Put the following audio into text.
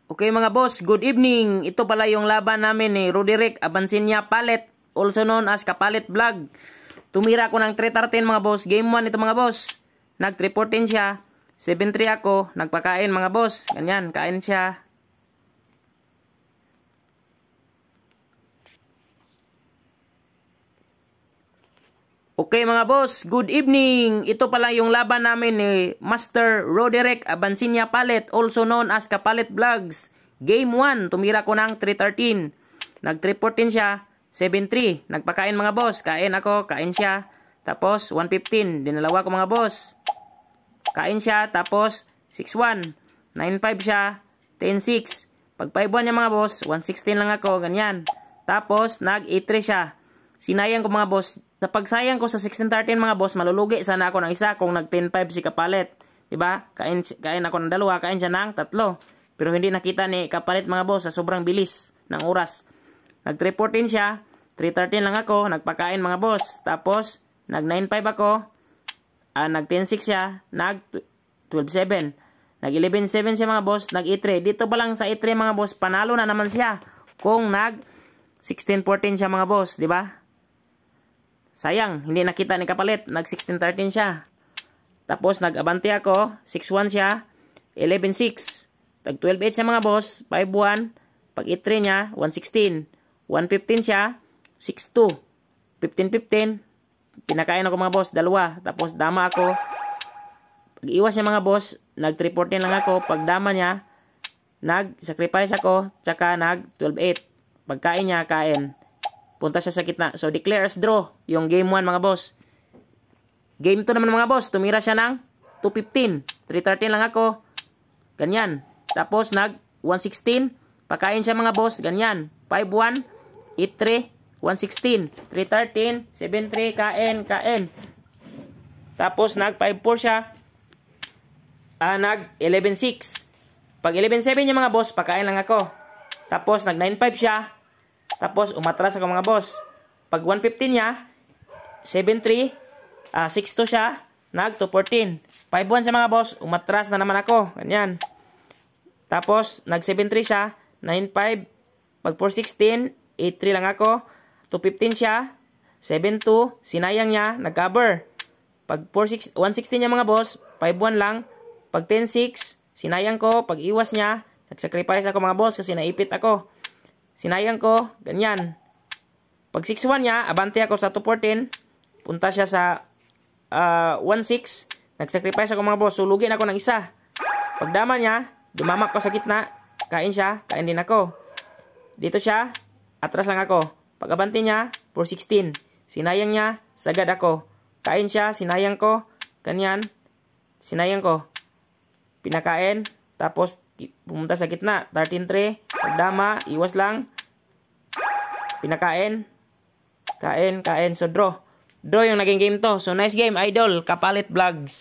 Okay mga boss, good evening. Ito pala yung laban namin ni Roderick Abansinya Palet, also known as Kapalit Vlog. Tumira ko ng 3-13 mga boss. Game 1 ito mga boss. Nag 3-14 siya. 7-3 ako. Nagpakain mga boss. Ganyan, kain siya. Okay mga boss, good evening. Ito pala yung laban namin ni Master Roderick Abansinya Palet, also known as Kapalit Vlogs. Game 1, tumira ko ng 3-13. Nag 3-14 siya, 7-3. Nagpakain mga boss, kain ako, kain siya. Tapos 1-15, dinalawa ko mga boss. Kain siya, tapos 6-1. 9-5 siya, 10-6. Pag 5-1 niya mga boss, 1-16 lang ako, ganyan. Tapos nag 8-3 siya. Sinayang ko mga boss. Sa pagsayang ko sa 16-13 mga boss, malulugi sana ako ng isa kung nag 10-5 si Kapalit. Diba? Kain ako ng dalawa, kain siya ng 3. Pero hindi nakita ni Kapalit mga boss sa sobrang bilis ng oras. Nag 3-14 siya, 3-13 lang ako, nagpakain mga boss. Tapos, nag 9-5 ako, nag 10-6 siya, nag 12-7. Nag 11-7 siya mga boss, nag 8-3. Dito pa lang sa 8-3 mga boss, panalo na naman siya. Kung nag 16-14 siya mga boss, di ba? Sayang, hindi nakita ni Kapalit. Nag 16-13 siya. Tapos nag-abante ako. 6-1 siya. 11-6. Tag 12-8 siya mga boss. 5-1. Pag 8-3 niya, 1-16. 1-15 siya. 6-2. 15-15. Pinakain ako mga boss. 2. Tapos dama ako. Pag iwas niya mga boss, nag 3-14 lang ako. Pag dama niya, nag-sacrifice ako. Tsaka nag 12-8. Pagkain niya, kain. Punta siya sa gitna. So, declare as draw yung game 1 mga boss. Game 2 naman mga boss. Tumira siya ng 2-15. 3-13 lang ako. Ganyan. Tapos, nag 1-16. Pakain siya mga boss. Ganyan. 5-1. 8-3. 1-16. 3-13. 7-3. Kain. Tapos, nag 5-4 siya. Nag 11-6. Pag 11-7 yung mga boss, pakain lang ako. Tapos, nag 9-5 siya. Tapos, umatras ako mga boss. Pag 115 niya, 7-3, 6-2 siya, nag 2-14. 5-1 siya mga boss, umatras na naman ako. Ganyan. Tapos, nag 7-3 siya, 9-5. Pag 4-16, 8-3 lang ako. 2-15 siya, 7-2, sinayang niya, nag-cover. Pag 1-16 niya mga boss, 5-1 lang. Pag 10-6, sinayang ko. Pag iwas niya, nag-sacrifice ako mga boss kasi naipit ako. Sinayang ko, ganyan. Pag 6-1 niya, abante ako sa 2-14. Punta siya sa 1-6. Nag-sacrifice ako mga boss. Sulugin ako ng isa. Pag dama niya, dumamak ko sa gitna. Kain siya, kain din ako. Dito siya, atras lang ako. Pag abante niya, 4-16. Sinayang niya, sagad ako. Kain siya, sinayang ko. Ganyan. Sinayang ko. Pinakain. Tapos, pumunta sa gitna. 13-3. Pagdama, iwas lang. Pinakain. Kain. So, draw. Draw yung naging game to. So, nice game, idol. Kapalit Vlogs.